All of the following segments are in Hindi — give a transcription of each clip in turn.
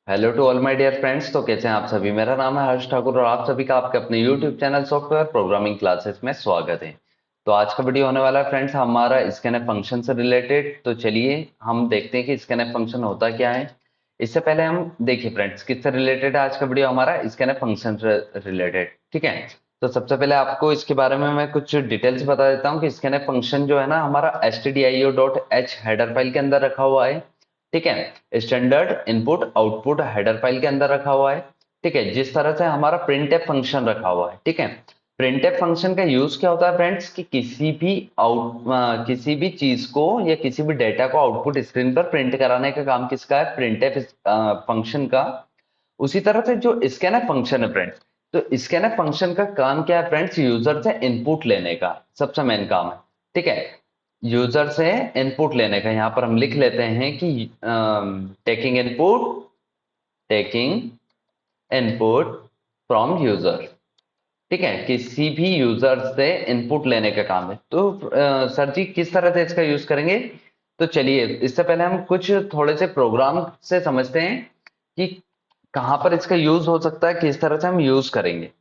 Hello to all my dear friends. तो कैसे हैं आप सभी। मेरा नाम है हर्ष ठाकुर और आप सभी का आपके अपने YouTube channel software programming classes में स्वागत है। तो आज का वीडियो होने वाला है फ्रेंड्स हमारा स्कैनफ फंक्शन से रिलेटेड। तो चलिए हम देखते हैं कि स्कैनफ फंक्शन होता क्या है। इससे पहले हम देखिए फ्रेंड्स किससे रिलेटेड है आज का वीडियो हमारा स्कैनफ फंक्शन से रिलेटेड। ठीक है। तो सबसे पहले आपको इसके बारे में मैं कुछ डिटेल्स बता देता हूँ कि स्कैनफ फंक्शन जो है ना हमारा stdio.h हेडर फाइल के अंदर रखा हुआ है। ठीक है। Standard input output header file के अंदर रखा हुआ है। ठीक है। जिस तरह से हमारा printf फंक्शन रखा हुआ है। ठीक है। printf फंक्शन का यूज क्या होता है फ्रेंड्स कि किसी भी चीज को या किसी भी डेटा को आउटपुट स्क्रीन पर प्रिंट कराने का काम किसका है, printf फंक्शन का। उसी तरह से जो स्कैनफ फंक्शन है फ्रेंड्स, तो स्कैनफ फंक्शन का काम क्या है फ्रेंड्स, यूजर से इनपुट लेने का सबसे मेन काम है। ठीक है। यूजर से इनपुट लेने का यहां पर हम लिख लेते हैं कि टेकिंग इनपुट फ्रॉम यूजर। ठीक है। किसी भी यूजर से इनपुट लेने का काम है। तो सर जी किस तरह से इसका यूज करेंगे। तो चलिए इससे पहले हम कुछ थोड़े से प्रोग्राम से समझते हैं कि कहां पर इसका यूज हो सकता है, किस तरह से हम यूज करेंगे।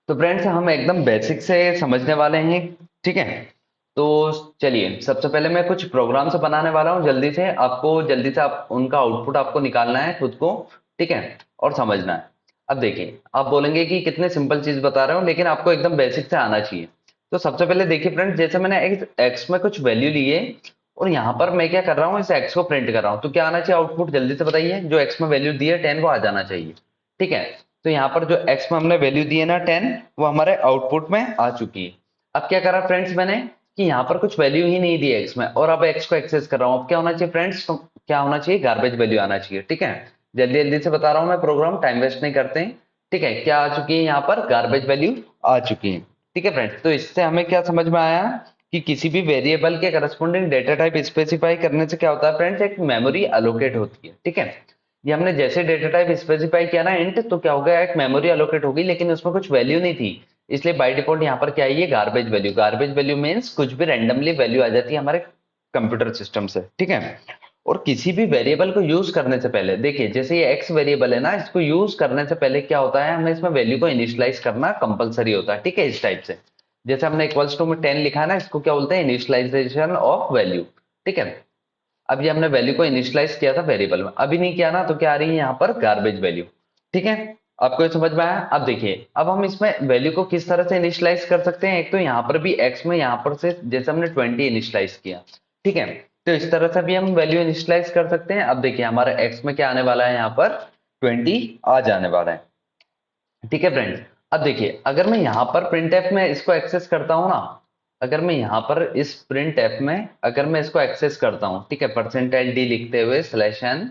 तो फ्रेंड्स हम एकदम बेसिक से समझने वाले हैं। ठीक है। तो चलिए सबसे पहले मैं कुछ प्रोग्राम से बनाने वाला हूं। जल्दी से आप उनका आउटपुट आपको निकालना है खुद को। ठीक है। और समझना है। अब देखिए आप बोलेंगे कि कितने सिंपल चीज बता रहे हो, लेकिन आपको एकदम बेसिक से आना चाहिए। तो सबसे पहले देखिए फ्रेंड्स, जैसे मैंने एक्स में कुछ वैल्यू ली है और यहाँ पर मैं क्या कर रहा हूँ, इस एक्स को प्रिंट कर रहा हूँ, तो क्या आना चाहिए आउटपुट, जल्दी से बताइए। जो एक्स में वैल्यू दी है 10 वो आ जाना चाहिए। ठीक है। तो यहाँ पर जो एक्स में हमने वैल्यू दी है ना 10, वो हमारे आउटपुट में आ चुकी है। अब क्या करा फ्रेंड्स मैंने कि यहाँ पर कुछ वैल्यू ही नहीं दी एक्स में और अब एक्स को एक्सेस कर रहा हूँ। अब क्या होना चाहिए फ्रेंड्स, तो क्या होना चाहिए, गार्बेज वैल्यू आना चाहिए। ठीक है। जल्दी जल्दी से बता रहा हूँ मैं, प्रोग्राम टाइम वेस्ट नहीं करते हैं। ठीक है। क्या आ चुकी है यहाँ पर, गार्बेज वैल्यू आ चुकी है। ठीक है फ्रेंड्स। तो इससे हमें क्या समझ में आया कि किसी भी वेरिएबल के करस्पॉन्डिंग डेटा टाइप स्पेसिफाई करने से क्या होता है फ्रेंड्स, एक मेमोरी अलोकेट होती है। ठीक है। ये हमने जैसे डेटा टाइप स्पेसिफाई किया ना इंट, तो क्या हो गया, एक मेमोरी अलोकेट होगी, लेकिन उसमें कुछ वैल्यू नहीं थी। इसलिए बाय डिफॉल्ट यहाँ पर क्या है, ये garbage value. Garbage value means कुछ भी रैंडमली वैल्यू आ जाती है हमारे कंप्यूटर सिस्टम से। ठीक है। और किसी भी वेरिएबल को यूज करने से पहले देखिए, जैसे ये एक्स वेरिएबल है ना, इसको यूज करने से पहले क्या होता है, हमें इसमें वैल्यू को इनिशियलाइज करना कंपलसरी होता है। ठीक है। इस टाइप से जैसे हमने इक्वल्स टू में 10 लिखा है ना, इसको क्या बोलते हैं, इनिशियलाइजेशन ऑफ वैल्यू। ठीक है। अब ये हमने वैल्यू को इनिशियलाइज किया था वेरिएबल में, अभी नहीं किया ना, तो क्या आ रही है यहाँ पर, गार्बेज वैल्यू। ठीक है। आपको ये समझ में आया। अब देखिए अब हम इसमें वैल्यू को किस तरह से इनिशियलाइज कर सकते हैं। एक तो यहाँ पर भी एक्स में यहाँ पर से जैसे हमने 20 इनिशियलाइज किया। ठीक है। तो इस तरह से भी हम वैल्यू इनिशियलाइज कर सकते हैं। अब देखिए हमारे एक्स में क्या आने वाला है, यहाँ पर 20 आ जाने वाला है। ठीक है फ्रेंड्स। अब देखिए अगर मैं यहाँ पर प्रिंट एफ में इसको एक्सेस करता हूँ ना, अगर मैं यहाँ पर इस प्रिंट एफ में अगर मैं इसको एक्सेस करता हूँ, ठीक है, परसेंटाइल डी लिखते हुए स्लैश एन,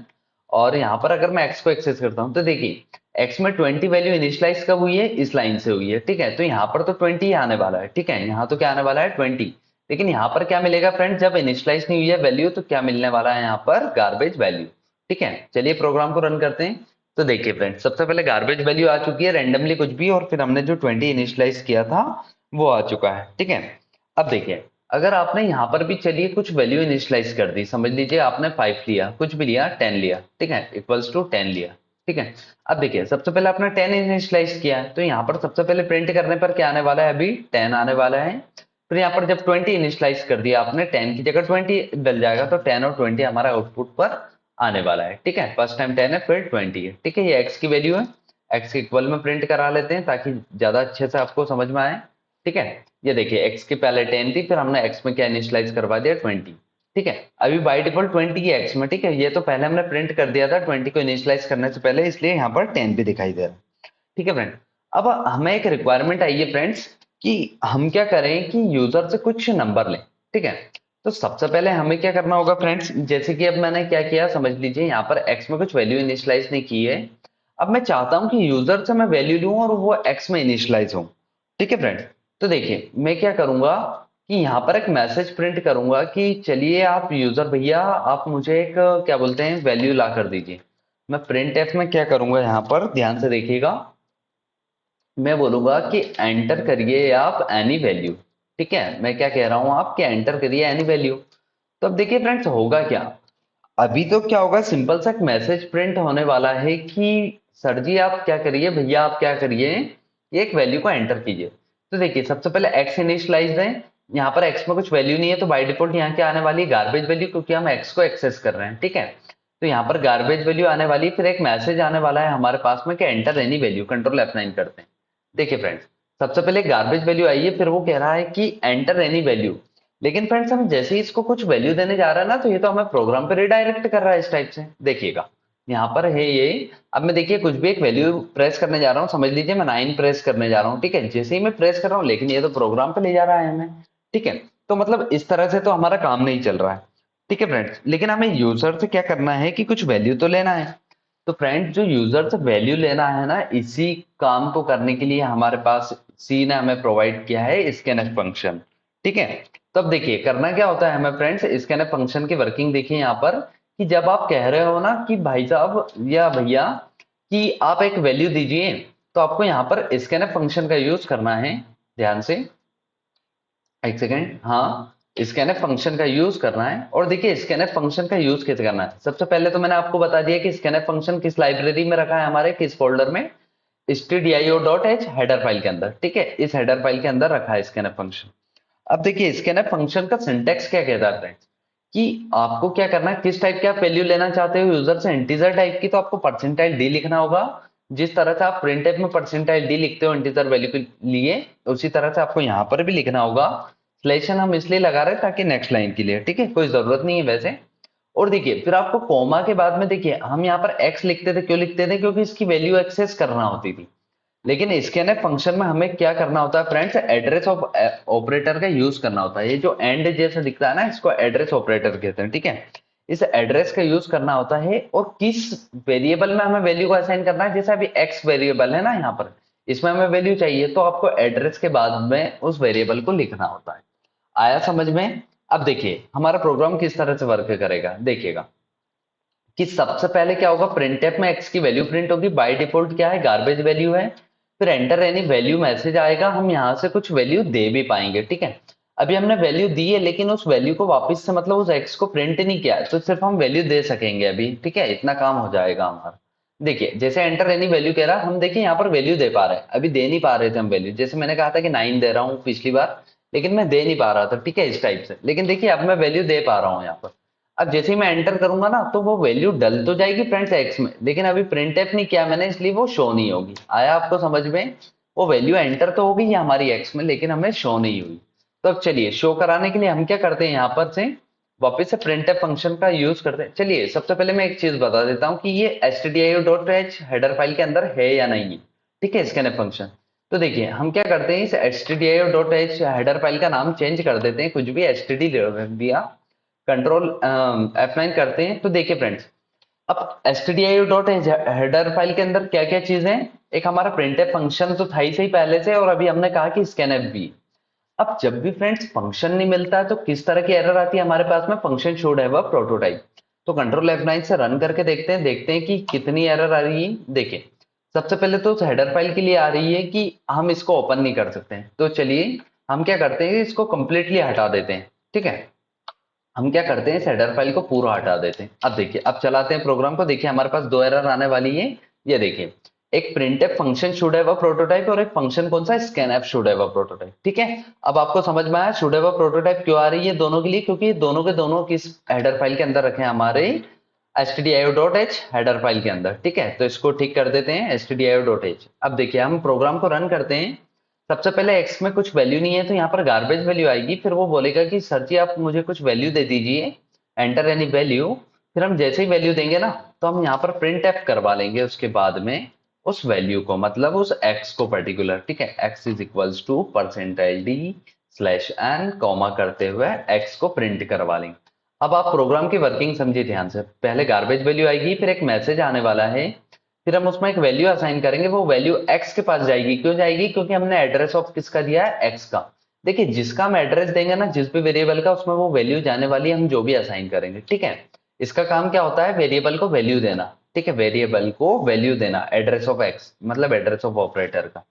और यहाँ पर अगर मैं एक्स को एक्सेस करता हूँ, तो देखिए एक्स में 20 वैल्यू इनिशियलाइज कब हुई है, इस लाइन से हुई है। ठीक है। तो यहाँ पर तो 20 ही आने वाला है। ठीक है। यहाँ तो क्या आने वाला है, 20। लेकिन यहाँ पर क्या मिलेगा फ्रेंड, जब इनिशियलाइज नहीं हुई है वैल्यू, तो क्या मिलने वाला है यहाँ पर, गार्बेज वैल्यू। ठीक है। चलिए प्रोग्राम को रन करते हैं। तो देखिए फ्रेंड्स सबसे पहले गार्बेज वैल्यू आ चुकी है रैंडमली कुछ भी, और फिर हमने जो 20 इनिशियलाइज किया था वो आ चुका है। ठीक है। अब देखिए अगर आपने यहाँ पर भी चलिए कुछ वैल्यू इनिशियलाइज कर दी, समझ लीजिए आपने 5 लिया, कुछ भी लिया, 10 लिया। ठीक है। इक्वल्स टू 10 लिया। ठीक है। अब देखिए सबसे पहले आपने 10 इनिशियलाइज किया है, तो यहाँ पर सबसे पहले प्रिंट करने पर क्या आने वाला है, अभी 10 आने वाला है। फिर यहाँ पर जब 20 इनिशियलाइज कर दिया आपने, 10 की जगह 20 डल जाएगा, तो 10 और 20 हमारा आउटपुट पर आने वाला है। ठीक है। फर्स्ट टाइम 10 है, फिर 20 है। ठीक है। ये एक्स की वैल्यू है। एक्स के इक्वल में प्रिंट करा लेते हैं ताकि ज्यादा अच्छे से आपको समझ में आए। ठीक है। ये देखिए एक्स की पहले 10 थी, फिर हमने एक्स में क्या इनिशियलाइज करवा दिया, 20। ठीक है। अभी बाई डिफॉल्ट 20 है एक्स में। ठीक है। ये तो पहले हमने प्रिंट कर दिया था 20 को इनिशियलाइज करने से पहले, इसलिए यहाँ पर 10 भी दिखाई दे रहा है। ठीक है फ्रेंड। अब हमें एक रिक्वायरमेंट आई है फ्रेंड्स कि हम क्या करें कि यूजर से कुछ नंबर लें। ठीक है। तो सबसे पहले हमें क्या करना होगा फ्रेंड्स, जैसे कि अब मैंने क्या किया, समझ लीजिए यहाँ पर एक्स में कुछ वैल्यू इनिशियलाइज नहीं की है। अब मैं चाहता हूं कि यूजर से मैं वैल्यू लूं और वो एक्स में इनिशियलाइज हो। ठीक है फ्रेंड्स। तो देखिए मैं क्या करूंगा कि यहाँ पर एक मैसेज प्रिंट करूंगा कि चलिए आप यूजर भैया, आप मुझे एक क्या बोलते हैं, वैल्यू ला कर दीजिए। मैं प्रिंट एफ में क्या करूंगा, यहाँ पर ध्यान से देखिएगा, मैं बोलूंगा कि एंटर करिए आप एनी वैल्यू। ठीक है। मैं क्या कह रहा हूं, आप क्या एंटर करिए एनी वैल्यू। तो अब देखिए फ्रेंड्स होगा क्या, अभी तो क्या होगा, सिंपल सा एक मैसेज प्रिंट होने वाला है कि सर जी आप क्या करिए, भैया आप क्या करिए, ये एक वैल्यू को एंटर कीजिए। तो देखिए सबसे पहले एक्स इनिशियलाइज है, यहाँ पर एक्स में कुछ वैल्यू नहीं है तो बाय डिफॉल्ट यहाँ क्या आने वाली है, गार्बेज वैल्यू, क्योंकि हम एक्स को एक्सेस कर रहे हैं, ठीक है। तो यहाँ पर गार्बेज वैल्यू आने वाली, फिर एक मैसेज आने वाला है हमारे पास में कि enter any value, control F9 करते हैं। देखिए फ्रेंड्स, सबसे पहले गार्बेज वैल्यू आई है, फिर वो कह रहा है कि एंटर एनी वैल्यू। लेकिन फ्रेंड्स हम जैसे ही इसको कुछ वैल्यू देने जा रहा है ना, तो ये तो हमें प्रोग्राम पे रिडायरेक्ट कर रहा है इस टाइप से। देखिएगा यहाँ पर है ये, अब मैं देखिए कुछ भी एक वैल्यू प्रेस करने जा रहा हूँ, समझ लीजिए मैं 9 प्रेस करने जा रहा हूँ, ठीक है। जैसे ही मैं प्रेस कर रहा हूँ, लेकिन ये तो प्रोग्राम पे ले जा रहा है हमें, ठीक है। तो मतलब इस तरह से तो हमारा काम नहीं चल रहा है, ठीक है फ्रेंड्स। लेकिन हमें यूजर से क्या करना है कि कुछ वैल्यू तो लेना है। तो फ्रेंड्स जो यूजर से वैल्यू लेना है ना, इसी काम को करने के लिए हमारे पास सी ने हमें प्रोवाइड किया है स्कैनफ फंक्शन, ठीक है। तब देखिए करना क्या होता है हमें फ्रेंड्स, स्कैनफ फंक्शन की वर्किंग देखिए यहाँ पर, कि जब आप कह रहे हो ना कि भाई साहब या भैया कि आप एक वैल्यू दीजिए, तो आपको यहाँ पर स्कैनफ फंक्शन का यूज करना है। ध्यान से एक सेकेंड, हाँ, स्कैनफ फंक्शन का यूज करना है। और देखिए स्कैनफ फंक्शन का यूज कैसे करना है, सबसे पहले तो मैंने आपको बता दिया कि स्कैनफ फंक्शन किस लाइब्रेरी में रखा है, हमारे किस फोल्डर में, stdio.h हेडर फाइल के अंदर, ठीक है। इस हेडर फाइल के अंदर रखा है स्कैनफ फंक्शन। अब देखिए स्कैनफ फंक्शन का सिंटेक्स क्या कहता है फ्रेंड्स, कि आपको क्या करना है, किस टाइप की आप वैल्यू लेना चाहते हो यूजर से, इंटीजर टाइप की, तो आपको परसेंटाइल डी लिखना होगा। जिस तरह से आप प्रिंट टाइप में परसेंटाइल डी लिखते हो इंटीजर वैल्यू के लिए, उसी तरह से आपको यहाँ पर भी लिखना होगा। स्लेशन हम इसलिए लगा रहे हैं ताकि नेक्स्ट लाइन के लिए, ठीक है, कोई जरूरत नहीं है वैसे। और देखिए फिर आपको कॉमा के बाद में, देखिए हम यहाँ पर एक्स लिखते थे, क्यों लिखते थे, क्योंकि इसकी वैल्यू एक्सेस करना होती थी। लेकिन स्कैनफ फंक्शन में हमें क्या करना होता है फ्रेंड्स, एड्रेस ऑफ ऑपरेटर का यूज करना होता है। ये जो एंड जैसा दिखता है ना, इसको एड्रेस ऑपरेटर कहते हैं, ठीक है। इस एड्रेस का यूज करना होता है, और किस वेरिएबल में हमें वैल्यू को असाइन करना है, जैसे अभी एक्स वेरिएबल है ना यहाँ पर, इसमें हमें वैल्यू चाहिए, तो आपको एड्रेस के बाद में उस वेरिएबल को लिखना होता है। आया समझ में। अब देखिए हमारा प्रोग्राम किस तरह से वर्क करेगा, देखिएगा कि सबसे पहले क्या होगा, प्रिंटफ में एक्स की वैल्यू प्रिंट होगी, बाय डिफॉल्ट क्या है, गार्बेज वैल्यू है। फिर एंटर एनी वैल्यू मैसेज आएगा, हम यहाँ से कुछ वैल्यू दे भी पाएंगे, ठीक है। अभी हमने वैल्यू दी है, लेकिन उस वैल्यू को वापस से मतलब उस एक्स को प्रिंट नहीं किया है, तो सिर्फ हम वैल्यू दे सकेंगे अभी, ठीक है, इतना काम हो जाएगा हमारा। देखिए जैसे एंटर एनी वैल्यू कह रहा है, हम देखिए यहाँ पर वैल्यू दे पा रहे हैं, अभी दे नहीं पा रहे थे हम वैल्यू, जैसे मैंने कहा था कि 9 दे रहा हूँ पिछली बार, लेकिन मैं दे नहीं पा रहा था, ठीक है, इस टाइप से। लेकिन देखिए अब मैं वैल्यू दे पा रहा हूँ यहाँ पर। अब जैसे ही मैं एंटर करूंगा ना, तो वो वैल्यू डल तो जाएगी फ्रेंड्स एक्स में, लेकिन अभी प्रिंट एफ नहीं किया मैंने, इसलिए वो शो नहीं होगी। आया आपको समझ में, वो वैल्यू एंटर तो होगी हमारी एक्स में, लेकिन हमें शो नहीं हुई। तो अब चलिए शो कराने के लिए हम क्या करते हैं, यहाँ पर से वापस से प्रिंट एफ फंक्शन का यूज करते हैं। चलिए सबसे पहले मैं एक चीज बता देता हूँ कि ये stdio.h हेडर फाइल के अंदर है या नहीं, ठीक है, स्कैनफ फंक्शन। तो देखिए हम क्या करते हैं, इस stdio.h हेडर फाइल का नाम चेंज कर देते हैं, कुछ भी std रख दिया, कंट्रोल F9 करते हैं। तो देखिए फ्रेंड्स, अब stdio.h हेडर फाइल के अंदर क्या क्या चीजें हैं, एक हमारा प्रिंटफ फंक्शन तो था ही सही पहले से, और अभी हमने कहा कि स्कैनफ भी। अब जब भी फ्रेंड्स फंक्शन नहीं मिलता है, तो किस तरह की एरर आती है हमारे पास में, फंक्शन शोड है वह प्रोटोटाइप। तो कंट्रोल F9 से रन करके देखते हैं कि कितनी एरर आ रही है। देखिए सबसे पहले तो उस हेडर फाइल के लिए आ रही है कि हम इसको ओपन नहीं कर सकते हैं। तो चलिए हम क्या करते हैं, इसको कंप्लीटली हटा देते हैं, ठीक है। हम क्या करते हैं, इस हेडर फाइल को पूरा हटा देते हैं। अब देखिए अब चलाते हैं प्रोग्राम को, देखिए हमारे पास दो एरर आने वाली है। ये देखिए, एक printf function should have a prototype, और एक फंक्शन कौन सा, scanf should have a prototype, ठीक है। अब आपको समझ में आया शुड हैव अ प्रोटोटाइप क्यों आ रही है दोनों के लिए, क्योंकि दोनों के दोनों किस हेडर फाइल के अंदर रखे हैं, हमारे stdio.h हेडर फाइल के अंदर, ठीक है। तो इसको ठीक कर देते हैं stdio.h। अब देखिए हम प्रोग्राम को रन करते हैं। सबसे पहले एक्स में कुछ वैल्यू नहीं है, तो यहाँ पर गार्बेज वैल्यू आएगी, फिर वो बोलेगा कि सर जी आप मुझे कुछ वैल्यू दे दीजिए, एंटर एनी वैल्यू। फिर हम जैसे ही वैल्यू देंगे ना, तो हम यहाँ पर प्रिंट एफ करवा लेंगे उसके बाद में उस वैल्यू को, मतलब उस एक्स को पर्टिकुलर, ठीक है। X is equals to percentile D slash N comma करते हुए एक्स को प्रिंट करवा लेंगे। अब आप प्रोग्राम की वर्किंग समझिए ध्यान से, पहले गार्बेज वैल्यू आएगी, फिर एक मैसेज आने वाला है, फिर हम उसमें एक वैल्यू असाइन करेंगे, वो वैल्यू एक्स के पास जाएगी। क्यों जाएगी, क्योंकि हमने एड्रेस ऑफ किसका दिया है, एक्स का। देखिए जिसका हम एड्रेस देंगे ना, जिस भी वेरिएबल का, उसमें वो वैल्यू जाने वाली है, हम जो भी असाइन करेंगे, ठीक है। इसका काम क्या होता है, वेरिएबल को वैल्यू देना, ठीक है, वेरिएबल को वैल्यू देना, एड्रेस ऑफ एक्स मतलब एड्रेस ऑफ ऑपरेटर का।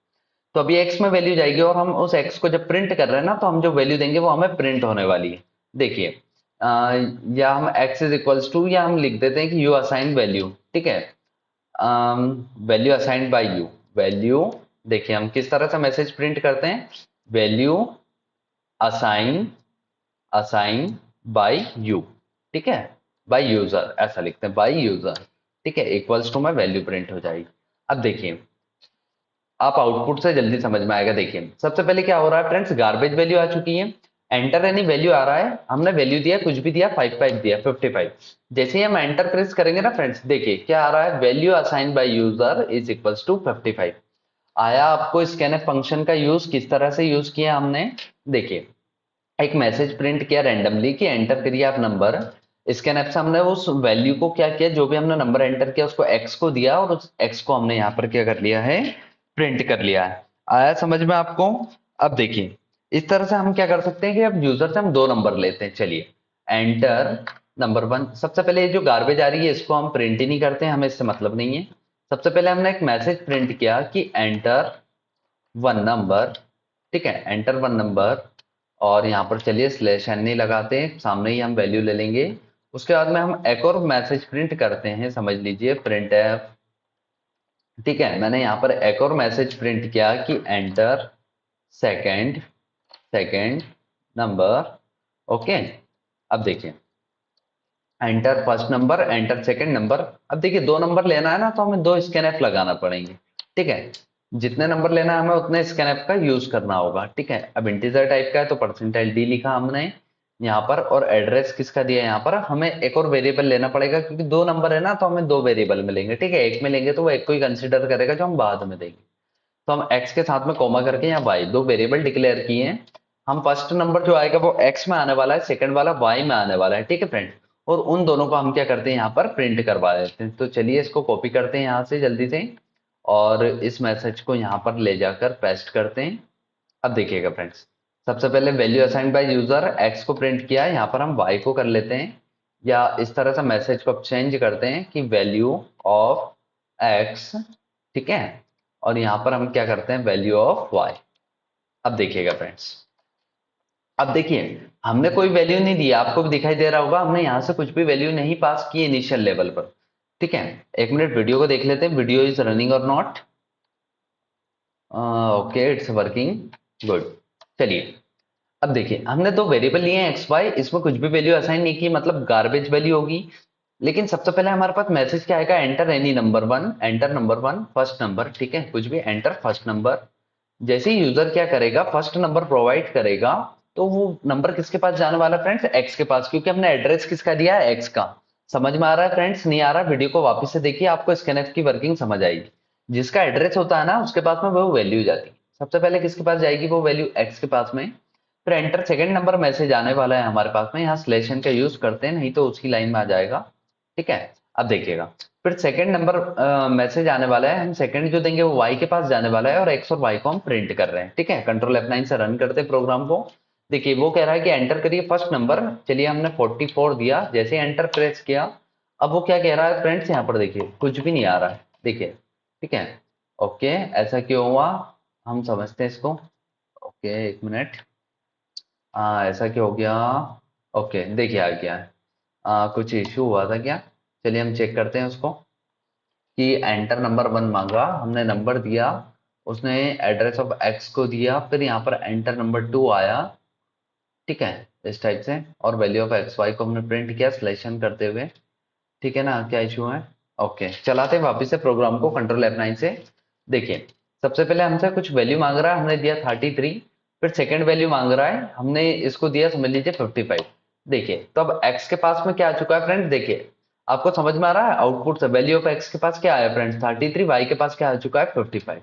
तो अभी एक्स में वैल्यू जाएगी, और हम उस एक्स को जब प्रिंट कर रहे हैं ना, तो हम जो वैल्यू देंगे वो हमें प्रिंट होने वाली है। देखिए या हम x इज इक्वल्स टू, या हम लिख देते हैं कि यू असाइन वैल्यू, ठीक है, value assigned by you. Value, देखिए हम किस तरह से मैसेज प्रिंट करते हैं, value assign assign by you, ठीक है, बाय यूजर ऐसा लिखते हैं, बाय यूजर, ठीक है, इक्वल्स टू में वैल्यू प्रिंट हो जाएगी। अब देखिए आप आउटपुट से जल्दी समझ में आएगा। देखिए सबसे पहले क्या हो रहा है फ्रेंड्स, गार्बेज वैल्यू आ चुकी है, एंटर एनी वैल्यू आ रहा है, हमने वैल्यू दिया, कुछ भी दिया, 55 दिया, 55। जैसे ही हम एंटर प्रेस करेंगे ना फ्रेंड्स, देखिए क्या आ रहा है, value assign by user is equals to 55 आया। आपको स्कैनफ फंक्शन का यूज किस तरह से यूज किया हमने, देखिए एक मैसेज प्रिंट किया रैंडमली कि एंटर करिए आप नंबर, स्कैनफ से हमने उस वैल्यू को क्या किया, जो भी हमने नंबर एंटर किया उसको एक्स को दिया, और उस एक्स को हमने यहाँ पर क्या कर लिया है, प्रिंट कर लिया है। आया समझ में आपको। अब देखिए इस तरह से हम क्या कर सकते हैं कि अब यूजर से हम दो नंबर लेते हैं, चलिए एंटर नंबर वन। सबसे पहले ये जो गार्बेज आ रही है इसको हम प्रिंट ही नहीं करते हैं, हमें इससे मतलब नहीं है। सबसे पहले हमने एक मैसेज प्रिंट किया कि एंटर वन नंबर, ठीक है, एंटर वन नंबर, और यहाँ पर चलिए स्लैश एन नहीं लगाते, सामने ही हम वैल्यू ले लेंगे। उसके बाद में हम एक और मैसेज प्रिंट करते हैं, समझ लीजिए प्रिंट एफ, ठीक है, मैंने यहाँ पर एक और मैसेज प्रिंट किया कि enter second second number, okay. अब देखिए enter first number, enter second number. अब देखिए दो नंबर लेना है ना, तो हमें दो स्कैनएफ लगाना पड़ेंगे, ठीक है, जितने नंबर लेना है हमें उतने स्कैनएफ का यूज करना होगा, ठीक है। अब इंटीजर टाइप का है तो परसेंटाइल डी लिखा हमने यहाँ पर, और एड्रेस किसका दिया यहाँ पर, हमें एक और वेरिएबल लेना पड़ेगा क्योंकि दो नंबर है ना, तो हमें दो वेरिएबल मिलेंगे, ठीक है। एक में लेंगे तो वो एक को ही कंसिडर करेगा जो हम बाद में देंगे, तो हम x के साथ में कॉमा करके यहाँ y, दो वेरिएबल डिक्लेयर किए हैं। हम फर्स्ट नंबर जो आएगा वो x में आने वाला है, सेकंड वाला y में आने वाला है, ठीक है फ्रेंड। और उन दोनों को हम क्या करते हैं, यहाँ पर प्रिंट करवा देते हैं। तो चलिए इसको कॉपी करते हैं यहाँ से जल्दी से, और इस मैसेज को यहाँ पर ले जाकर पेस्ट करते हैं। अब देखिएगा फ्रेंड्स, सबसे पहले value assigned by user x को प्रिंट किया है, यहाँ पर हम y को कर लेते हैं, या इस तरह से मैसेज को चेंज करते हैं कि वैल्यू ऑफ x, ठीक है, और यहाँ पर हम क्या करते हैं, वैल्यू ऑफ y। अब देखिएगा फ्रेंड्स, अब देखिए हमने कोई वैल्यू नहीं दी, आपको भी दिखाई दे रहा होगा, हमने यहाँ से कुछ भी वैल्यू नहीं पास की इनिशियल लेवल पर, ठीक है। एक मिनट वीडियो को देख लेते हैं, वीडियो इज रनिंग और not, okay it's working good. चलिए अब देखिए हमने दो वेरिएबल लिए हैं एक्स वाई, इसमें कुछ भी वैल्यू असाइन नहीं की, मतलब गार्बेज वैल्यू होगी। लेकिन सबसे पहले हमारे पास मैसेज क्या आएगा, enter any number one, enter number one first number, ठीक है, कुछ भी एंटर फर्स्ट नंबर। जैसे ही यूजर क्या करेगा, फर्स्ट नंबर प्रोवाइड करेगा, तो वो नंबर किसके पास जाने वाला है फ्रेंड्स, एक्स के पास, क्योंकि हमने एड्रेस किसका दिया है, एक्स का। समझ में आ रहा है फ्रेंड्स, नहीं आ रहा वीडियो को वापस से देखिए, आपको स्कैनएफ की वर्किंग समझ आएगी। जिसका एड्रेस होता है ना उसके पास में वो वैल्यू जाती है, सबसे पहले किसके पास जाएगी, वो वैल्यू एक्स के पास में। फिर एंटर सेकंड नंबर मैसेज आने वाला है हमारे पास में, यहाँ स्लैश एन का यूज करते हैं, नहीं तो उसी लाइन में आ जाएगा, ठीक है। अब देखिएगा फिर सेकंड नंबर मैसेज आने वाला है, हम सेकंड जो देंगे वो वाई के पास जाने वाला है, और एक्स और वाई को हम प्रिंट कर रहे हैं, ठीक है। कंट्रोल F9 से रन करते हैं प्रोग्राम को। देखिए वो कह रहा है कि एंटर करिए फर्स्ट नंबर, चलिए हमने 44 दिया, जैसे एंटर प्रेस किया, अब वो क्या कह रहा है फ्रेंड्स, यहाँ पर देखिए कुछ भी नहीं आ रहा है, देखिए, ठीक है। ओके ऐसा क्यों हुआ, हम समझते हैं इसको। ओके एक मिनट, ऐसा क्यों हो गया, ओके देखिए आ गया है, कुछ इश्यू हुआ था क्या, चलिए हम चेक करते हैं उसको, कि एंटर नंबर वन मांगा, हमने नंबर दिया, उसने एड्रेस ऑफ एक्स को दिया, फिर यहाँ पर एंटर नंबर टू आया, ठीक है, इस टाइप से, और वैल्यू ऑफ एक्स वाई को हमने प्रिंट किया सिलेक्शन करते हुए, ठीक है ना, क्या इशू है। ओके चलाते हैं वापिस से प्रोग्राम को कंट्रोल F9 से। देखिए सबसे पहले हमसे कुछ वैल्यू मांग रहा है, हमने दिया 33, फिर सेकंड वैल्यू मांग रहा है, हमने इसको दिया समझ लीजिए 55। देखिए तो अब x के पास में क्या आ चुका है फ्रेंड्स, देखिए आपको समझ में आ रहा है, आउटपुट से वैल्यू ऑफ x के पास क्या आया फ्रेंड्स 33, y के पास क्या आ चुका है 55।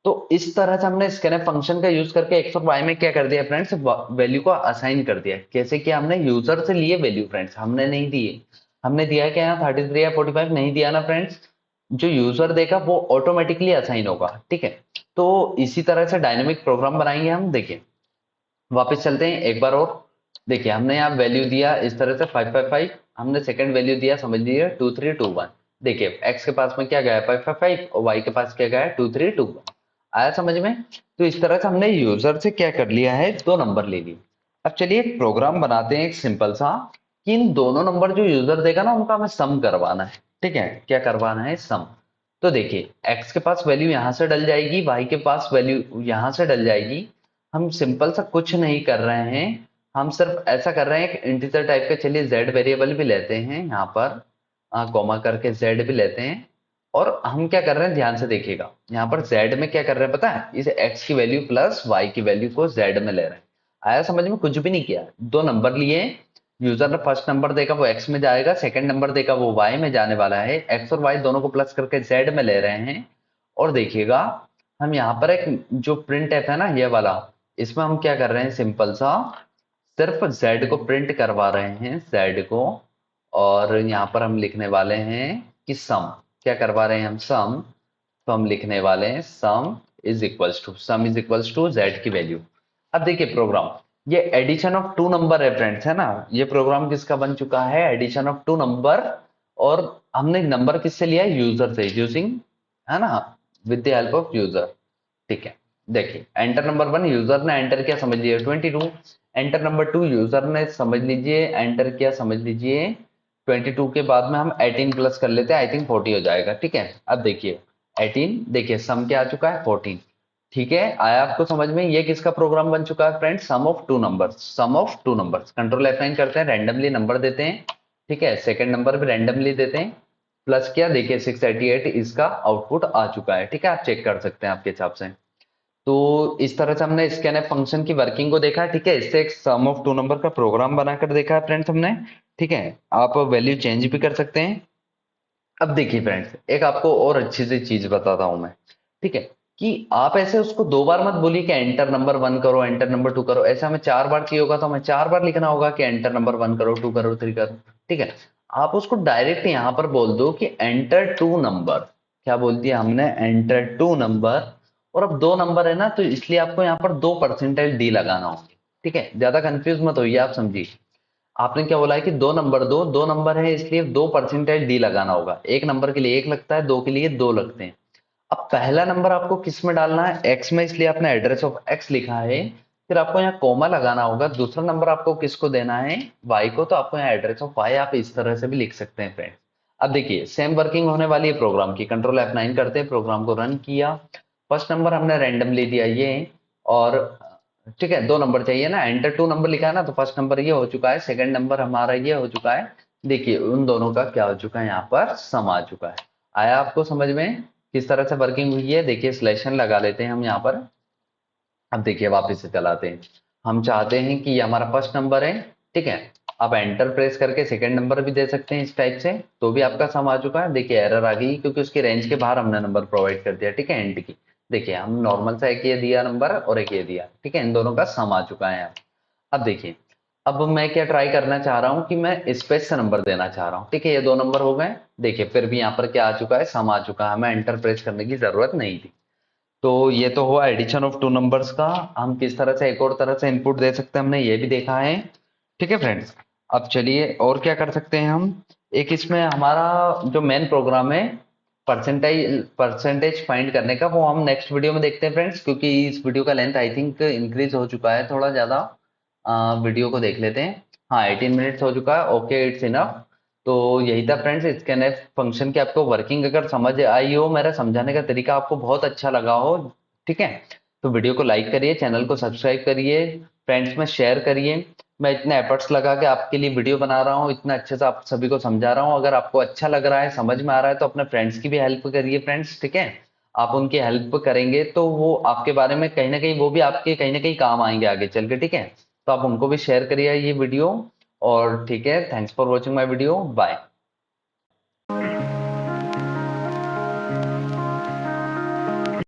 तो इस तरह से हमने स्कैनफ फंक्शन का यूज करके एक्स और वाई में क्या कर दिया फ्रेंड्स, वैल्यू को असाइन कर दिया। कैसे किया, हमने यूजर से लिए वैल्यू फ्रेंड्स, हमने नहीं दिए, हमने दिया क्या यहाँ 33 या 45 नहीं दिया ना फ्रेंड्स, जो यूजर देगा वो ऑटोमेटिकली असाइन होगा, ठीक है। तो इसी तरह से डायनेमिक प्रोग्राम बनाएंगे हम। देखिए वापस चलते हैं एक बार और, देखिए हमने यहाँ वैल्यू दिया इस तरह से 555, हमने सेकंड वैल्यू दिया समझ लीजिए 2321। देखिए एक्स के पास में क्या गया 555, और वाई के पास क्या गया 2321। आया समझ में। तो इस तरह से हमने यूजर से क्या कर लिया है, दो नंबर ले लिए। अब चलिए एक प्रोग्राम बनाते हैं एक सिंपल सा, कि इन दोनों नंबर जो यूजर देगा ना उनका हमें सम करवाना है। ठीक है, क्या करवाना है, सम। तो देखिए x के पास वैल्यू यहां से डल जाएगी, y के पास वैल्यू यहां से डल जाएगी। हम सिंपल सा कुछ नहीं कर रहे हैं, हम सिर्फ ऐसा कर रहे हैं एक इंटीजर टाइप का, चलिए z वेरिएबल भी लेते हैं यहाँ पर, कॉमा करके z भी लेते हैं। और हम क्या कर रहे हैं, ध्यान से देखिएगा, यहाँ पर z में क्या कर रहे हैं पता है, इसे x की वैल्यू प्लस y की वैल्यू को z में ले रहे हैं। आया समझ में, कुछ भी नहीं किया, दो नंबर लिए, यूजर ने फर्स्ट नंबर देखा वो x में जाएगा, सेकंड नंबर देखा वो y में जाने वाला है, x और y दोनों को प्लस करके z में ले रहे हैं। और देखिएगा हम यहाँ पर एक जो प्रिंट एफ है ना ये वाला, इसमें हम क्या कर रहे हैं, सिंपल सा सिर्फ z को प्रिंट करवा रहे हैं, z को। और यहाँ पर हम लिखने वाले हैं कि सम, क्या करवा रहे हैं हम, सम। तो हम लिखने वाले हैं sum is equals to Z की वैल्यू। अब देखिए प्रोग्राम, ये एडिशन ऑफ टू नंबर है फ्रेंड्स, है ना, ये प्रोग्राम किसका बन चुका है, एडिशन ऑफ टू नंबर। और हमने नंबर किससे लिया है, यूजर से, यूजिंग, है ना, with the help of user. ठीक है, देखिए एंटर नंबर 1 यूजर ने एंटर किया, समझ लीजिए 22। एंटर नंबर 2 यूजर ने समझ लीजिए एंटर किया, समझ लीजिए 22 के बाद में हम 18 प्लस कर लेते हैं, आई थिंक 40 हो जाएगा। ठीक है, अब देखिए 18, देखिए सम क्या आ चुका है, 14। ठीक है, आया आपको समझ में, ये किसका प्रोग्राम बन चुका है friends, sum of two numbers, sum of two numbers. Control F9 करते हैं, रैंडमली नंबर देते हैं। ठीक है, सेकंड नंबर भी रैंडमली देते हैं, प्लस किया, देखिए 688 इसका आउटपुट आ चुका है। ठीक है, आप चेक कर सकते हैं आपके हिसाब से। तो इस तरह से हमने स्कैनफ फंक्शन की वर्किंग को देखा है। ठीक है, इससे एक सम ऑफ टू नंबर का प्रोग्राम बनाकर देखा है फ्रेंड्स हमने। ठीक है, आप वैल्यू चेंज भी कर सकते हैं। अब देखिए फ्रेंड्स, एक आपको और अच्छी सी चीज बताता हूं मैं। ठीक है, कि आप ऐसे उसको दो बार मत बोलिए कि एंटर नंबर 1 करो, एंटर नंबर 2 करो, ऐसा हमें 4 बार चाहिए होगा तो हमें 4 बार लिखना होगा कि एंटर नंबर 1 करो, 2 करो, 3 करो। ठीक है, आप उसको डायरेक्ट यहां पर बोल दो कि एंटर टू नंबर। क्या बोल दिया हमने, एंटर टू नंबर। और अब दो नंबर है ना, तो इसलिए आपको यहाँ पर 2% डी लगाना होगा। ठीक है, ज्यादा कंफ्यूज मत होइए, आप समझिए। आपने क्या बोला है कि दो नंबर है इसलिए 2% डी लगाना होगा, एक नंबर के लिए एक लगता है, दो के लिए दो लगते हैं। अब पहला नंबर आपको किस में डालना है, एक्स में, इसलिए आपने एड्रेस ऑफ एक्स लिखा है। फिर आपको यहाँ कोमा लगाना होगा, दूसरा नंबर आपको किसको देना है, वाई को, तो आपको यहाँ एड्रेस ऑफ वाई आप इस तरह से भी लिख सकते हैं फ्रेंड्स। अब देखिए सेम वर्किंग होने वाली है प्रोग्राम की, कंट्रोल F9 करते हैं, प्रोग्राम को रन किया। फर्स्ट नंबर हमने रैंडमली दिया ये, और ठीक है, दो नंबर चाहिए ना, एंटर टू नंबर लिखा है ना, तो फर्स्ट नंबर ये हो चुका है, सेकंड नंबर हमारा ये हो चुका है। देखिए उन दोनों का क्या हो चुका है, यहाँ पर सम आ चुका है। आया आपको समझ में किस तरह से वर्किंग हुई है, देखिए सिलेक्शन लगा लेते हैं हम यहाँ पर। अब देखिए वापस से चलाते हैं, हम चाहते हैं कि ये हमारा फर्स्ट नंबर है। ठीक है, आप एंटर प्रेस करके सेकंड नंबर भी दे सकते हैं इस टाइप से, तो भी आपका सम आ चुका है। देखिए एरर आ गई क्योंकि उसके रेंज के बाहर हमने नंबर प्रोवाइड कर दिया। ठीक है, एंड की, देखिए हम नॉर्मल सा एक ये दिया नंबर और एक ये दिया। ठीक है, इन दोनों का सम आ चुका है यहाँ। अब देखिए, अब मैं क्या ट्राई करना चाह रहा हूँ कि मैं स्पेस से नंबर देना चाह रहा हूँ। ठीक है, ये दो नंबर हो गए, देखिए फिर भी यहाँ पर क्या आ चुका है, सम आ चुका है, हमें एंटर प्रेस करने की जरूरत नहीं थी। तो ये तो हुआ एडिशन ऑफ टू नंबर्स का। हम किस तरह से एक और तरह से इनपुट दे सकते हैं हमने ये भी देखा है। ठीक है फ्रेंड्स, अब चलिए और क्या कर सकते हैं हम, एक इसमें हमारा जो मेन प्रोग्राम है परसेंटेज फाइंड करने का, वो हम नेक्स्ट वीडियो में देखते हैं फ्रेंड्स, क्योंकि इस वीडियो का लेंथ आई थिंक इंक्रीज हो चुका है थोड़ा ज्यादा। वीडियो को देख लेते हैं, हाँ 18 मिनट्स हो चुका है, ओके इट्स इनफ। तो यही था फ्रेंड्स स्कैनफ फंक्शन की आपको वर्किंग अगर समझ आई हो, मेरा समझाने का तरीका आपको बहुत अच्छा लगा हो, ठीक है, तो वीडियो को लाइक करिए, चैनल को सब्सक्राइब करिए, फ्रेंड्स में शेयर करिए। मैं इतने एफर्ट्स लगा के आपके लिए वीडियो बना रहा हूँ, इतना अच्छे से आप सभी को समझा रहा हूँ, अगर आपको अच्छा लग रहा है, समझ में आ रहा है, तो अपने फ्रेंड्स की भी हेल्प करिए फ्रेंड्स। ठीक है, आप उनकी हेल्प करेंगे तो वो आपके बारे में कहीं ना कहीं, वो भी आपके कहीं ना कहीं काम आएंगे आगे चल के। ठीक है, तो आप उनको भी शेयर करिए ये वीडियो। और ठीक है, thanks for watching my video, bye.